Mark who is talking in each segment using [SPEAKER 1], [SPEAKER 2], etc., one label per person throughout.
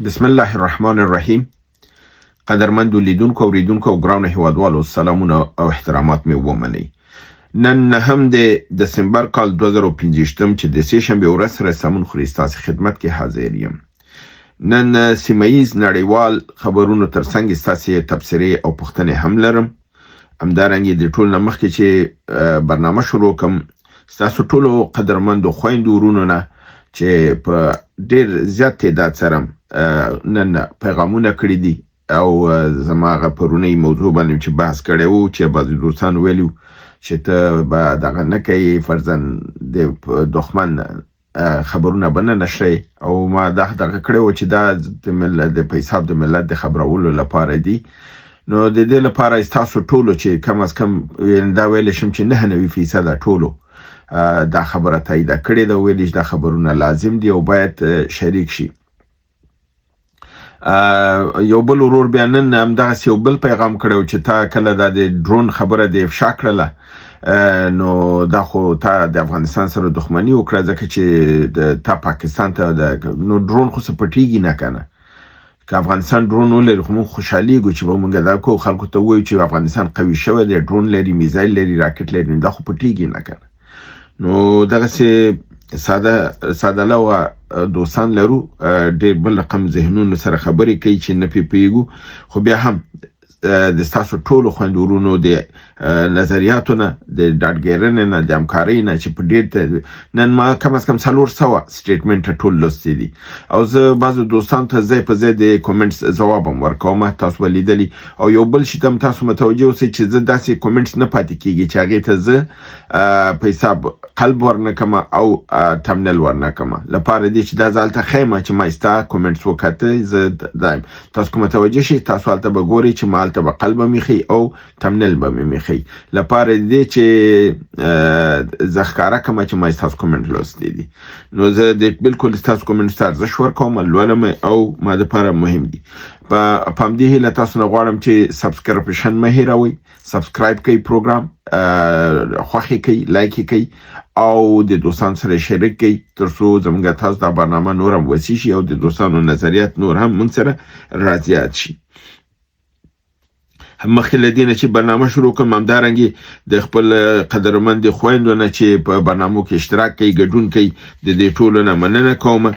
[SPEAKER 1] بسم الله الرحمن الرحیم. قدرمندو لیدونکو او اوریدونکو او ګرانو هیوادوالو، سلامونه او احترامات مې ومنئ. نن هم د دسمبر کال 2015 چې د سه شنبه ورځ سره سمون خوري ستاسو خدمت کې حاضر یم. نن سیمایي نړیوال خبرونو ترڅنګ ستاسو تبصرې او پوښتنې هم لرم. همدارنګه د ټول نمخ کې چې برنامه شروع کوم، ستاسو ټولو قدرمندو خويندو ورونو نه چې په ډیر زیات تعداد سره نن پیغامونه کړی دي او زماغه پرونی موضوع باندې چې بحث کړی وو چې بعضی دوستان ویلو چې ته به دغه نه کوي فرضاً د دښمن خبرونه بنه نشي، او ما دغه کړی وو چې دا د ملت د پیساب د ملت د خبرولو لپاره دي. نو د دې لپاره تاسو ټولو چې کم از کم دا ویل شم چې 99% ټولو دا خبره تایید کړې ده، ویل چې دا خبرونه لازم دي او باید شریک شي. یو بل ورور بیانن هم دا یو بل پیغام کړو چې تا کله د ډرون خبره د افشا کړله، نو دا خو تا د افغانستان سره دښمنی وکړه ځکه چې تا پاکستان ته نو ډرون خو سپټیږي نه کنه. که افغانستان ډرون ولري خو موږ خوشحالي ګو چې به موږ دا کو خلکو ته وایو چې افغانستان قوي شوی دی، ډرون لري، میزایل لري، راکټ لري، دا خو پټیږي نه کنه. نو دغه سه ساده لو دوستان لرو ډېر بل رقم ذهنونو سره خبرې کوي چې نه پیږو، خو بیا هم د تاسو ټولو خوندورونو د نظریاتونه د ډاډګیرنې نه د همکارۍ نه چې په ډېر نن ما کم از کم 400 سټیټمنټ ټول لوستي دي او زه بعضو دوستان ته ځای په ځای د کومنټس ځواب هم ورکوم. تاسو ولیدلی او یو بل شي تم تاسو متوجه اوسئ چې زه داسې کومنټس نه پاتې کیږي چې هغه ته زه په حساب قلب ورنکم او تمنل ورنکم لپاره دي چې دا ځالته خیمه چې ما استا کومنټس وکړه. زه دایم تاسو کوم توجه شي تاسو البته بګوري چې مالته به قلب میخي او تمنل به میخي لپاره دي چې زخکاره کوم چې ما تاسو کومنټ لوستي دي. نو زه د بالکل تاسو کومنټ ارزښت ورکوم، لولم او ما د لپاره مهم دي. په پام دی له تاسو نه غواړم چې سبسکرایبشن مه هیروئ، سبسکرایب کړئ، پروګرام خوښی کړئ، لایک کړئ او د دوستانو سره شریک کړئ ترڅو زموږ تاسو د برنامه نور هم وسیع شي او د دوستانو نظریات نور هم موږ سره راځي شي. مخکې له دې نه چې برنامه شروع کوم، همدارنګه د خپل قدرمند خويندو نه چې په برنامه کې اشتراک کوي، ګډون کوي، د دې ټولو نه مننه کوم.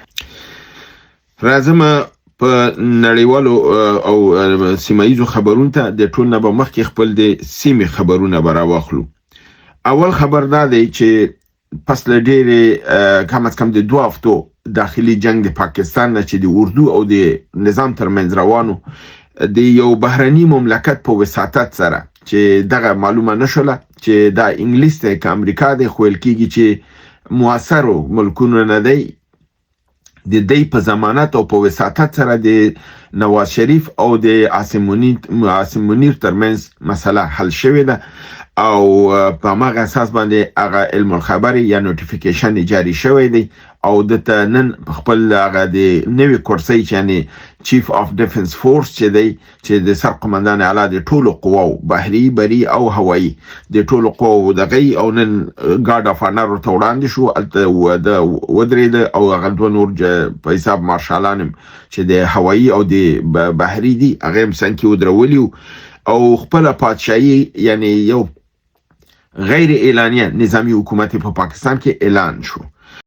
[SPEAKER 1] راځم په نړیوالو او سیمایي خبرونو ته د ټول نه به مخکې خپل د سیمې خبرونه براوخلو. اول خبر دا دی چې پس له ډېرې کم از کم د 2 هفتو داخلي جنگ د پاکستان نه چې د اردو او د نظام ترمنځ روانو د یو بهرني مملکت په وساتت سره چې دغه معلومه نشوله چې دا انګلیس ته که امریکا د خویل کیږي چې موثرو ملکونو نه دی، د دې په ضمانت او په وساتت سره د نواز شریف او د عاصم منیر ترمنځ مسله حل شوې ده او په هغه اساس باندې هغه علم الخبر یا نوټیفیکیشن جاری شوی دی او د نن خپل هغه د نوې کورسۍ چې یعنی چیف اف ډیفنس فورس چې دی چې د سر قومندان اعلی د ټولو قواو بحري، بری او هوایي د ټولو قواو دغه او نن ګارد اف انر ته وړاندې شو د ودرید او هغه دوه نور په حساب مارشالان چې د هوایي او د بحري دي هغه هم څنګه ودرولي او خپل پادشاهي یعنی یو غیر اعلانیه نظامی حکومت په پاکستان کې اعلان شو.